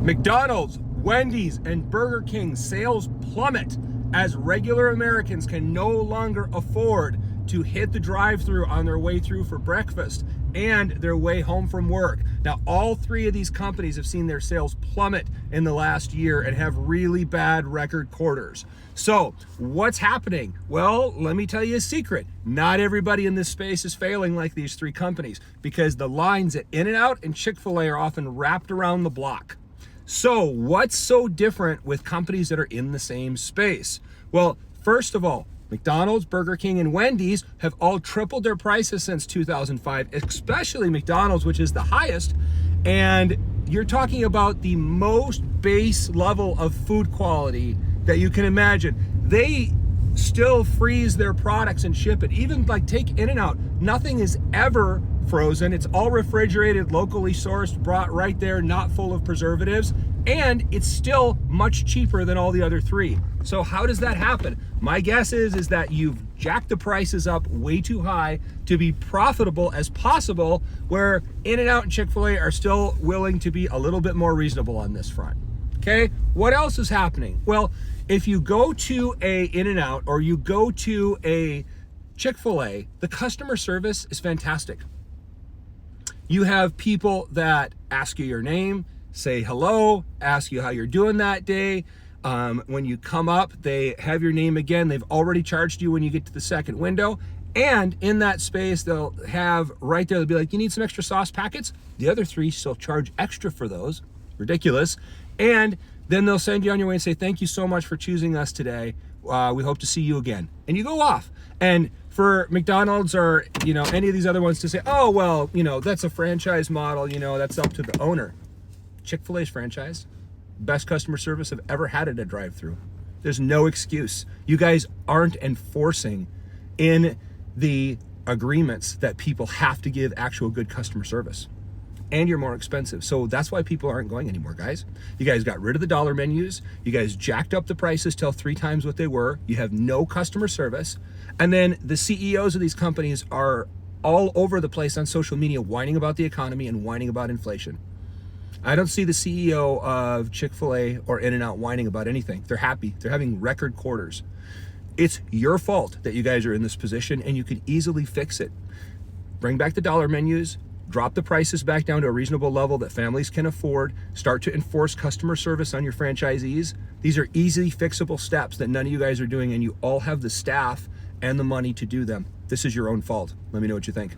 McDonald's, Wendy's, and Burger King sales plummet as regular Americans can no longer afford to hit the drive-thru on their way through for breakfast and their way home from work. Now, all three of these companies have seen their sales plummet in the last year and have really bad record quarters. So what's happening? Well, let me tell you a secret. Not everybody in this space is failing like these three companies, because the lines at In-N-Out and Chick-fil-A are often wrapped around the block. So what's so different with companies that are in the same space? Well, first of all, McDonald's, Burger King, and Wendy's have all tripled their prices since 2005, especially McDonald's, which is the highest. And you're talking about the most base level of food quality that you can imagine. They still freeze their products and ship it. Even like take In-N-Out, nothing is ever frozen. It's all refrigerated, locally sourced, brought right there, not full of preservatives, and it's still much cheaper than all the other three. So how does that happen? My guess is that you've jacked the prices up way too high to be profitable as possible, where In-N-Out and Chick-fil-A are still willing to be a little bit more reasonable on this front. Okay, what else is happening? Well, if you go to a In-N-Out or you go to a Chick-fil-A, the customer service is fantastic. You have people that ask you your name, say hello, ask you how you're doing that day. When you come up, they have your name again. They've already charged you when you get to the second window. And in that space, they'll have right there, they'll be like, you need some extra sauce packets? The other three still charge extra for those. Ridiculous. And then they'll send you on your way and say, thank you so much for choosing us today. We hope to see you again. And you go off. And for McDonald's or, any of these other ones to say, oh, well, that's a franchise model, that's up to the owner. Chick-fil-A's franchise. Best customer service I've ever had at a drive-thru. There's no excuse. You guys aren't enforcing in the agreements that people have to give actual good customer service. And you're more expensive. So that's why people aren't going anymore, guys. You guys got rid of the dollar menus. You guys jacked up the prices till 3 times what they were. You have no customer service. And then the CEOs of these companies are all over the place on social media whining about the economy and whining about inflation. I don't see the CEO of Chick-fil-A or In-N-Out whining about anything. They're happy. They're having record quarters. It's your fault that you guys are in this position, and you could easily fix it. Bring back the dollar menus, drop the prices back down to a reasonable level that families can afford, start to enforce customer service on your franchisees. These are easily fixable steps that none of you guys are doing, and you all have the staff and the money to do them. This is your own fault. Let me know what you think.